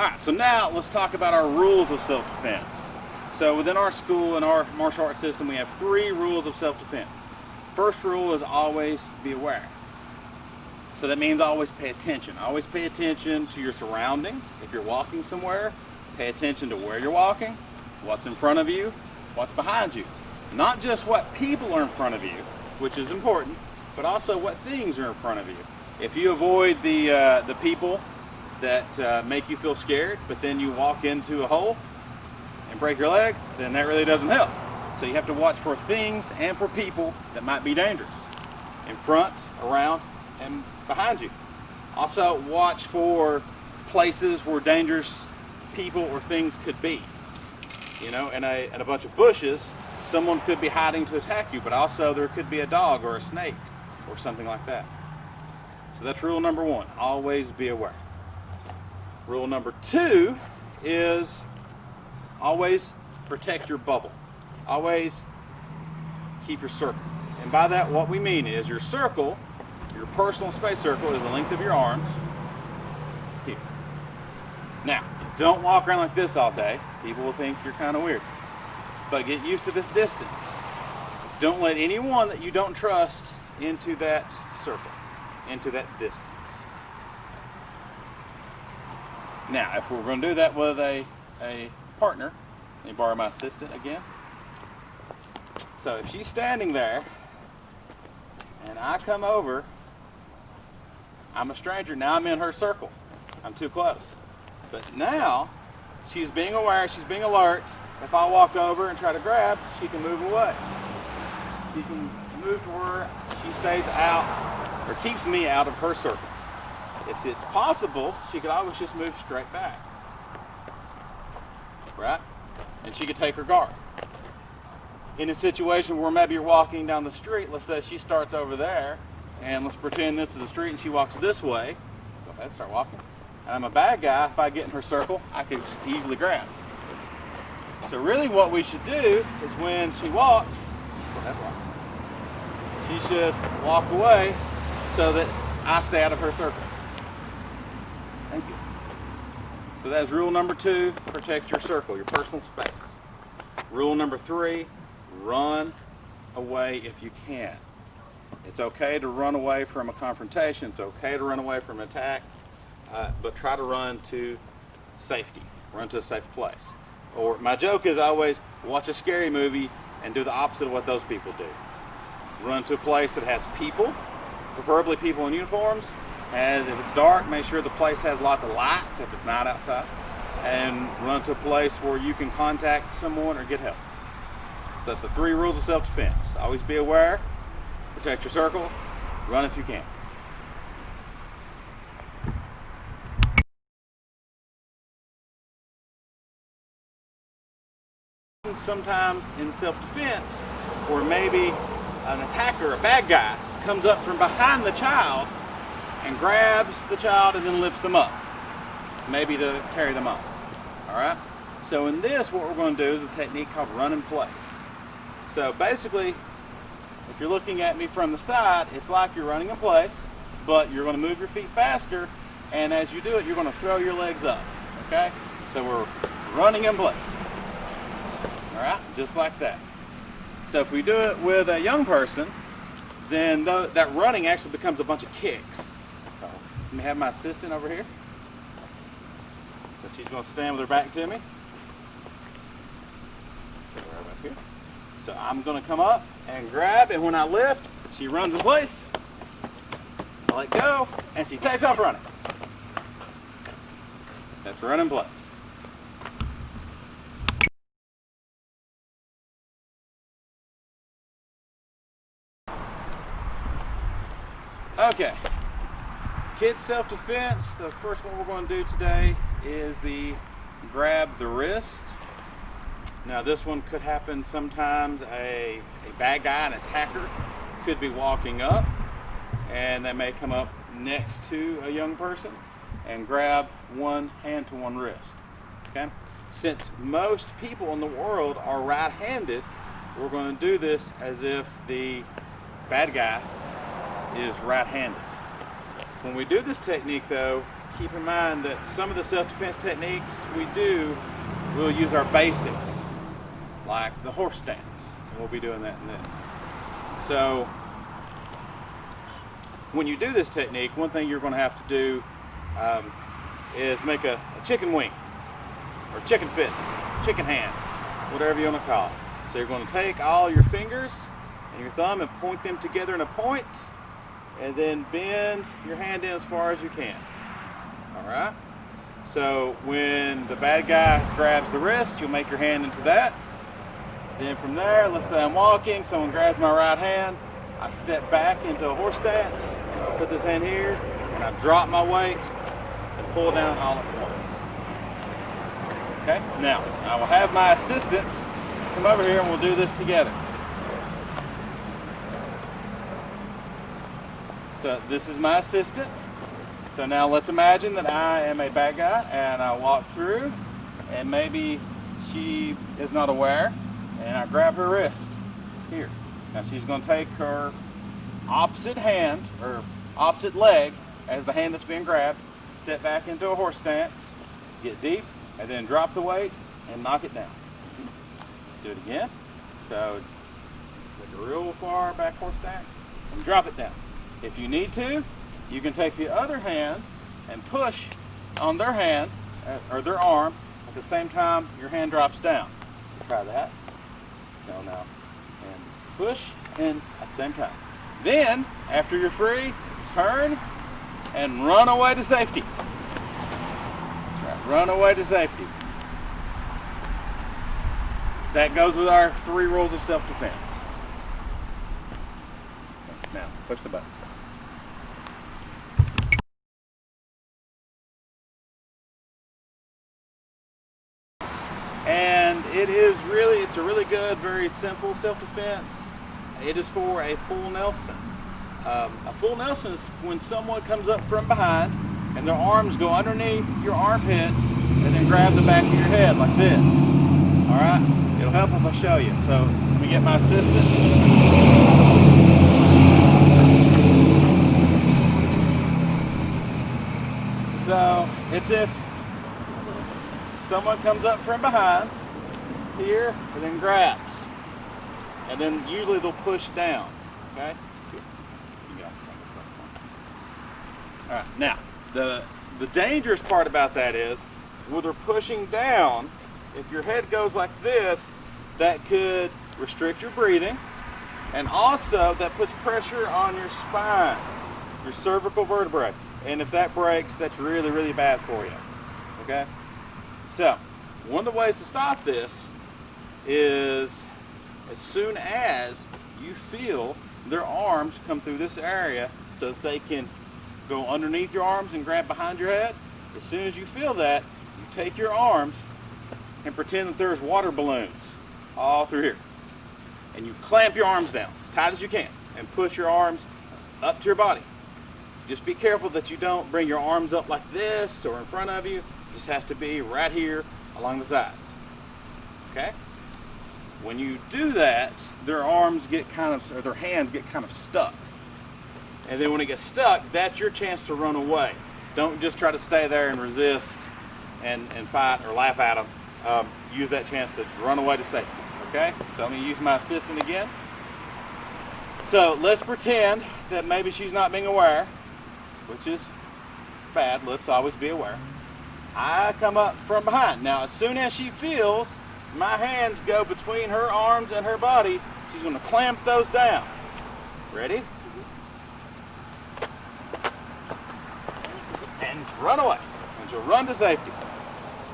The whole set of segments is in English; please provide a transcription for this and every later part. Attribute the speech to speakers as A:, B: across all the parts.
A: Alright, so now let's talk about our rules of self-defense. So within our school and our martial arts system, we have 3 rules of self-defense. First rule is always be aware. So that means always pay attention. Always pay attention to your surroundings. If you're walking somewhere, pay attention to where you're walking, what's in front of you, what's behind you. Not just what people are in front of you, which is important, but also what things are in front of you. If you avoid the people that make you feel scared, but then you walk into a hole and break your leg, then that really doesn't help. So you have to watch for things and for people that might be dangerous in front, around, and behind you. Also watch for places where dangerous people or things could be. You know, in a bunch of bushes, someone could be hiding to attack you, but also there could be a dog or a snake or something like that. So that's rule number 1, always be aware. Rule number 2 is always protect your bubble. Always keep your circle. And by that, what we mean is your circle, your personal space circle, is the length of your arms here. Now, don't walk around like this all day. People will think you're kind of weird. But get used to this distance. Don't let anyone that you don't trust into that circle, into that distance. Now, if we're going to do that with a partner, let me borrow my assistant again. So if she's standing there and I come over, I'm a stranger. Now I'm in her circle. I'm too close. But now she's being aware, she's being alert. If I walk over and try to grab, she can move away. She can move to where she stays out or keeps me out of her circle. If it's possible, she could always just move straight back. Right? And she could take her guard. In a situation where maybe you're walking down the street, let's say she starts over there, and let's pretend this is a street and she walks this way. Go ahead, start walking. And I'm a bad guy. If I get in her circle, I could easily grab. So really what we should do is when she walks, go ahead, walk. She should walk away so that I stay out of her circle. Thank you. So that's rule number 2, protect your circle, your personal space. Rule number 3, run away if you can. It's okay to run away from a confrontation. It's okay to run away from an attack, but try to run to safety. Run to a safe place. Or my joke is always watch a scary movie and do the opposite of what those people do. Run to a place that has people, preferably people in uniforms. As if it's dark, make sure the place has lots of lights if it's not outside. And run to a place where you can contact someone or get help. So that's the 3 rules of self-defense. Always be aware, protect your circle, run if you can. Sometimes in self-defense, or maybe an attacker, a bad guy, comes up from behind the child and grabs the child and then lifts them up, maybe to carry them up. All right? So in this, what we're going to do is a technique called run in place. So basically, if you're looking at me from the side, it's like you're running in place, but you're going to move your feet faster, and as you do it, you're going to throw your legs up. Okay? So we're running in place. All right? Just like that. So if we do it with a young person, then that running actually becomes a bunch of kicks. So let me have my assistant over here. So she's going to stand with her back to me. So right back here. So I'm going to come up and grab, and when I lift, she runs in place. I let go, and she takes off running. That's run in place. Okay, kids self-defense, the first one we're going to do today is the grab the wrist. Now this one could happen sometimes. A bad guy, an attacker, could be walking up and they may come up next to a young person and grab one hand to one wrist. Okay? Since most people in the world are right-handed, we're going to do this as if the bad guy is right-handed. When we do this technique though, keep in mind that some of the self-defense techniques we'll use our basics, like the horse stance. And we'll be doing that in this. So when you do this technique, one thing you're going to have to do is make a chicken wing, or chicken fist, chicken hand, whatever you want to call it. So you're going to take all your fingers and your thumb and point them together in a point, and then bend your hand in as far as you can. All right? So when the bad guy grabs the wrist, you'll make your hand into that. Then from there, let's say I'm walking, someone grabs my right hand, I step back into a horse stance, put this hand here, and I drop my weight and pull down all at once. Okay? Now, I will have my assistants come over here and we'll do this together. So this is my assistant. So now let's imagine that I am a bad guy and I walk through and maybe she is not aware and I grab her wrist here. Now she's going to take her opposite hand or opposite leg as the hand that's being grabbed, step back into a horse stance, get deep, and then drop the weight and knock it down. Let's do it again. So take a real far back horse stance and drop it down. If you need to, you can take the other hand and push on their hand or their arm at the same time your hand drops down. Try that. Go now. And push and at the same time. Then, after you're free, turn and run away to safety. That's right, run away to safety. That goes with our 3 rules of self-defense. Now, push the button. And it's a really good, very simple self-defense. It is for a full Nelson. A full Nelson is when someone comes up from behind and their arms go underneath your armpit and then grab the back of your head like this. All right? It'll help if I show you. So let me get my assistant. So it's if someone comes up from behind here and then grabs, and then usually they'll push down. Okay. All right. Now the dangerous part about that is when they're pushing down, if your head goes like this, that could restrict your breathing, and also that puts pressure on your spine, your cervical vertebrae, and if that breaks, that's really, really bad for you. Okay. So, one of the ways to stop this is as soon as you feel their arms come through this area so that they can go underneath your arms and grab behind your head, as soon as you feel that, you take your arms and pretend that there's water balloons all through here. And you clamp your arms down as tight as you can and push your arms up to your body. Just be careful that you don't bring your arms up like this or in front of you. It just has to be right here along the sides. Okay? When you do that, their arms get or their hands get kind of stuck. And then when it gets stuck, that's your chance to run away. Don't just try to stay there and resist and fight or laugh at them. Use that chance to run away to safety. Okay? So I'm going to use my assistant again. So let's pretend that maybe she's not being aware, which is bad. Let's always be aware. I come up from behind. Now, as soon as she feels my hands go between her arms and her body, she's going to clamp those down. Ready? And run away. And she'll run to safety.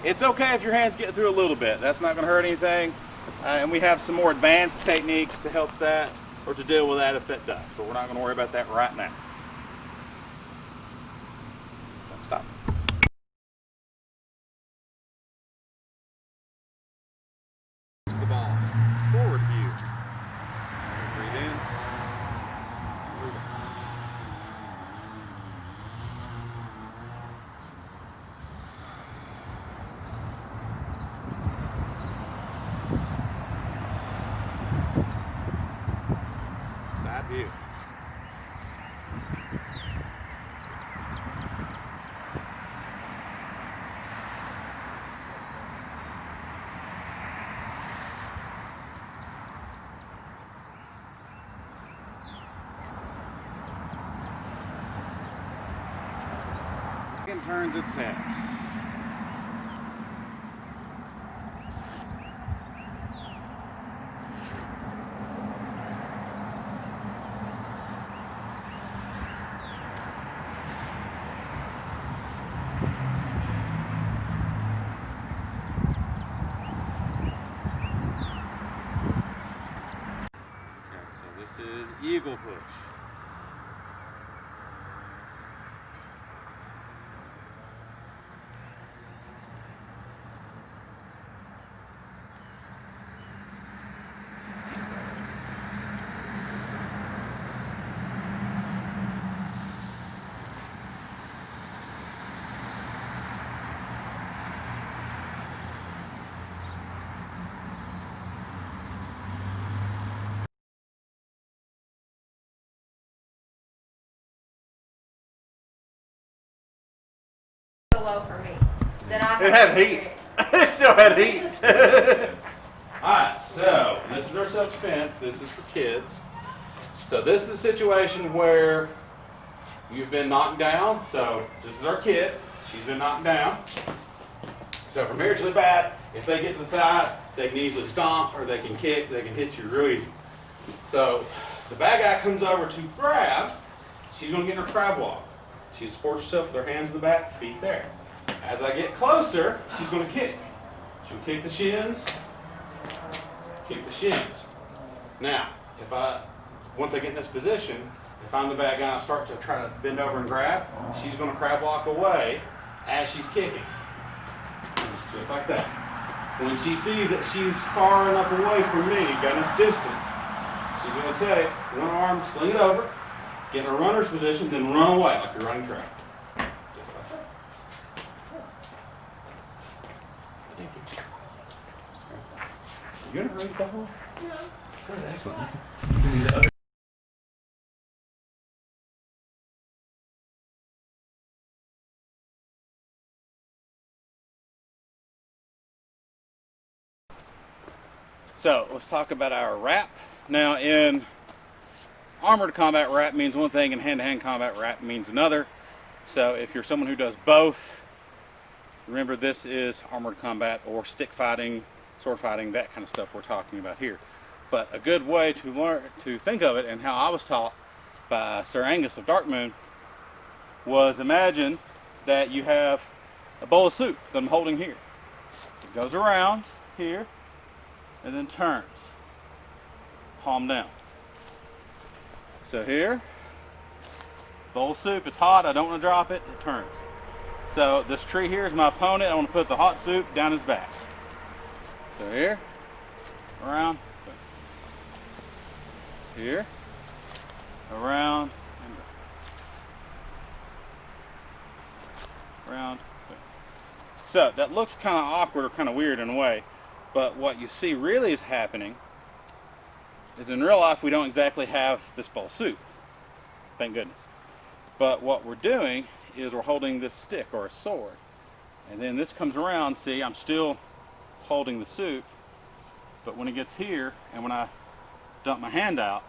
A: It's okay if your hands get through a little bit. That's not going to hurt anything. And we have some more advanced techniques to help that or to deal with that if that does. But we're not going to worry about that right now. Stop. The ball. Forward view. Breathe in. Breathe out. Side view. and turns its head. This is eagle push.
B: Low for me. Then I
A: It had heat. It still had heat. Alright, so this is our self-defense. This is for kids. So this is the situation where you've been knocked down. So this is our kid. She's been knocked down. So from here to the bat, if they get to the side, they can easily stomp or they can kick, they can hit you real easy. So the bad guy comes over to grab. She's going to get in her crab walk. She supports herself with her hands in the back, feet there. As I get closer, she's going to kick. She'll kick the shins, kick the shins. Now, once I get in this position, if I'm the bad guy and I start to try to bend over and grab, she's going to crab walk away as she's kicking. Just like that. When she sees that she's far enough away from me, got enough distance, she's going to take one arm, sling it over, get in a runner's position, then run away like you're running track. Just like that. Thank you. You gonna read the whole?
B: No.
A: Good, excellent. So let's talk about our wrap. Now in armored combat wrap means one thing and hand-to-hand combat wrap means another. So if you're someone who does both, remember this is armored combat or stick fighting, sword fighting, that kind of stuff we're talking about here. But a good way to learn to think of it, and how I was taught by Sir Angus of Darkmoon, was imagine that you have a bowl of soup that I'm holding here. It goes around here and then turns, palm down. So here, bowl of soup, it's hot, I don't want to drop it, it turns. So this tree here is my opponent, I want to put the hot soup down his back. So here, around, here, around, and around. So that looks kind of awkward or kind of weird in a way, but what you see really is happening is in real life we don't exactly have this bowl of soup, thank goodness. But what we're doing is we're holding this stick or a sword, and then this comes around, see I'm still holding the soup, but when it gets here and when I dump my hand out,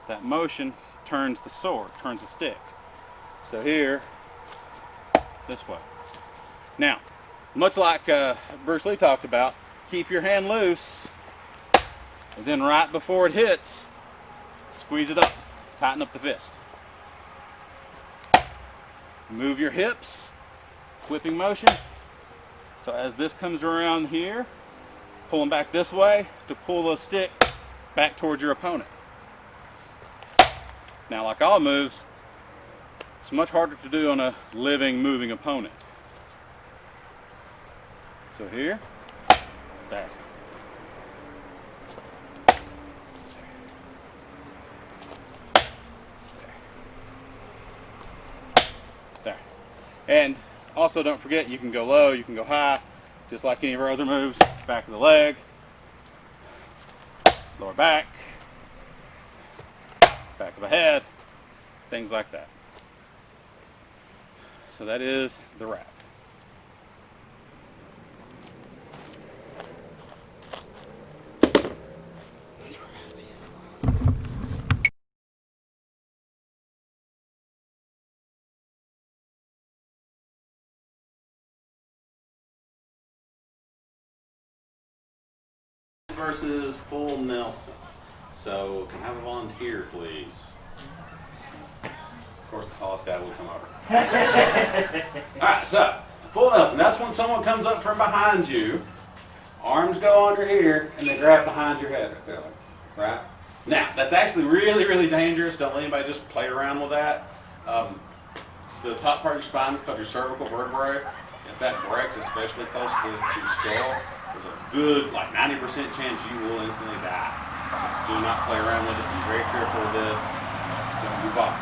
A: that motion turns the sword, turns the stick. So here, this way. Now, much like Bruce Lee talked about, keep your hand loose, and then right before it hits, squeeze it up, tighten up the fist. Move your hips, whipping motion. So as this comes around here, pulling back this way to pull the stick back towards your opponent. Now, like all moves, it's much harder to do on a living, moving opponent. So here, there. There. And also don't forget, you can go low, you can go high, just like any of our other moves. Back of the leg, lower back, back of the head, things like that. So that is the wrap.
C: versus full Nelson. So can I have a volunteer, please? Of course, the tallest guy will come over. All right, so full Nelson. That's when someone comes up from behind you. Arms go under here, and they grab behind your head right there, right? Now, that's actually really, really dangerous. Don't let anybody just play around with that. The top part of your spine is called your cervical vertebrae. If that breaks, especially close to your skull, there's a good, like 90% chance you will instantly die. So do not play around with it. Be very careful with this. Don't move off.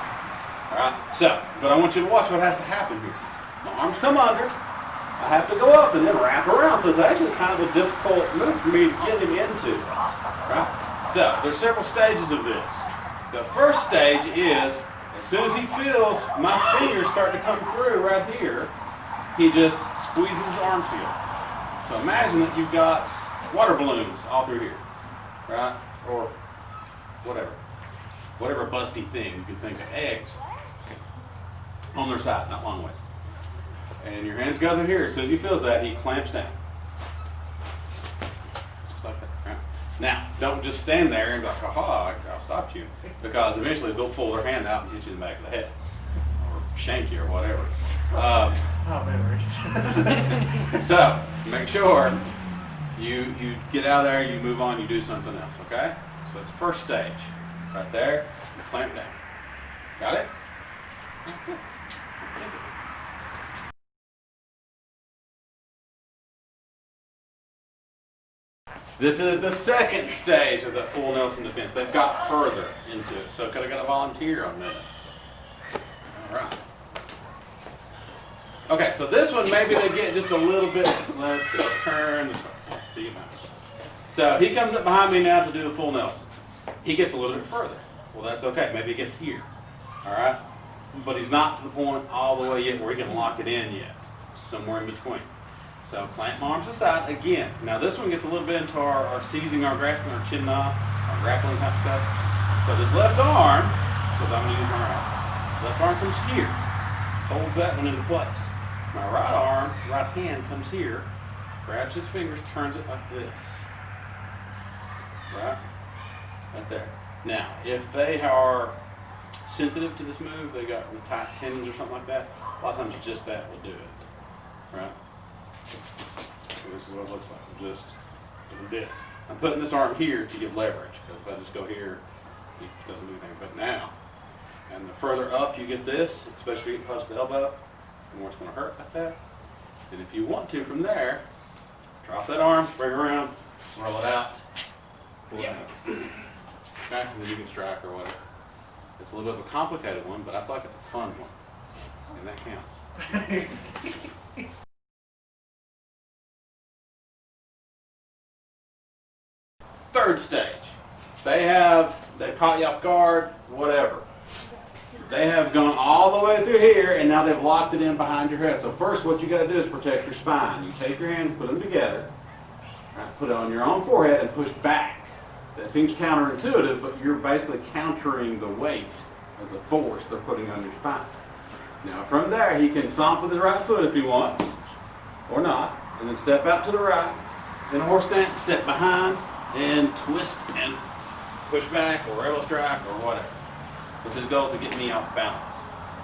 C: All right. So, but I want you to watch what has to happen here. My arms come under. I have to go up and then wrap around. So it's actually kind of a difficult move for me to get him into. Right. So there's several stages of this. The first stage is, as soon as he feels my fingers start to come through right here, he just squeezes his arms together. So imagine that you've got water balloons all through here, right? Or whatever busty thing you can think of, eggs on their side, not long ways. And your hands go through here. As soon as he feels that, he clamps down. Just like that, right? Now, don't just stand there and be like, aha, I'll stop you. Because eventually they'll pull their hand out and hit you in the back of the head. Or shank you or whatever. So, make sure you get out of there, you move on, you do something else, okay? So that's first stage. Right there, you clamp down. Got it? Okay. This is the second stage of the full Nelson defense. They've got further into it. So could I get a volunteer on this? All right. Okay, so this one maybe they get just a little bit. Let's turn this way. So you know. So he comes up behind me now to do the full Nelson. He gets a little bit further. Well, that's okay. Maybe he gets here. All right, but he's not to the point all the way yet where he can lock it in yet. Somewhere in between. So plant my arms aside again. Now this one gets a little bit into our seizing, our grasping, our chin knob, our grappling type stuff. So this left arm, because I'm going to use my right, left arm comes here, holds that one into place. My right hand comes here, grabs his fingers, turns it like this. Right there. Now, if they are sensitive to this move, they got tight tendons or something like that, a lot of times just that will do it. Right? So this is what it looks like. I'm just doing this. I'm putting this arm here to give leverage, because if I just go here, it doesn't do anything. But now, and the further up you get this, especially getting close to the elbow, the more it's going to hurt like that. And if you want to, from there, drop that arm, bring it around, roll it out, pull it out. Okay, and then you can strike or whatever. It's a little bit of a complicated one, but I feel like it's a fun one, and that counts. Third stage. They caught you off guard, whatever. They have gone all the way through here, and now they've locked it in behind your head. So first, what you got to do is protect your spine. You take your hands, put them together, right, put it on your own forehead, and push back. That seems counterintuitive, but you're basically countering the weight of the force they're putting on your spine. Now from there, he can stomp with his right foot if he wants, or not, and then step out to the right. In a horse stance, step behind, and twist and push back, or elbow strike, or whatever. But his goal is to get me off balance.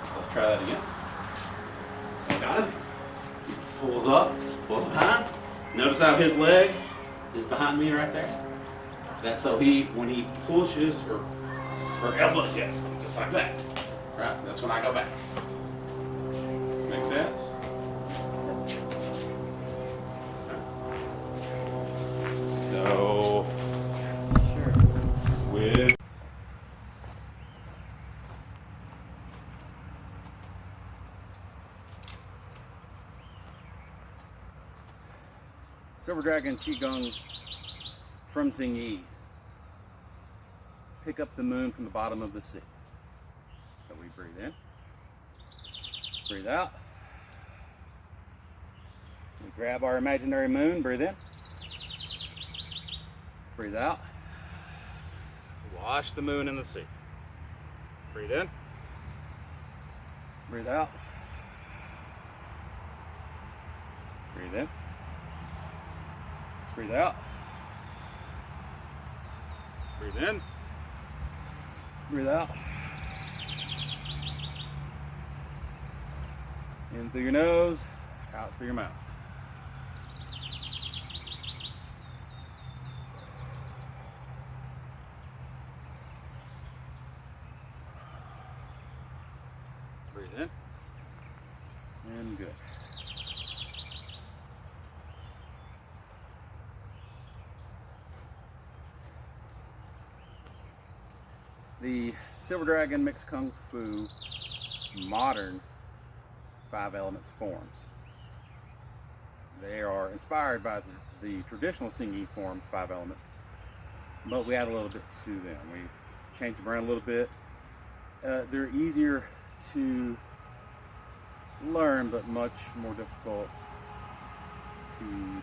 C: So let's try that again. So I got him. He pulls up, pulls behind. Notice how his leg is behind me right there. That's so when he pushes or elbows you, just like that. Right? That's when I go back. Make sense? So with
A: Silver Dragon Qigong from Xingyi. Pick up the moon from the bottom of the sea. So we breathe in, breathe out. We grab our imaginary moon, breathe in, breathe out. Wash the moon in the sea. Breathe in, breathe out, breathe in, breathe out. Breathe in. Breathe out. In through your nose, out through your mouth. Breathe in. And good. The Silver Dragon Mixed Kung Fu modern 5 elements forms. They are inspired by the traditional singing forms 5 elements, but we add a little bit to them. We change them around a little bit. They're easier to learn, but much more difficult to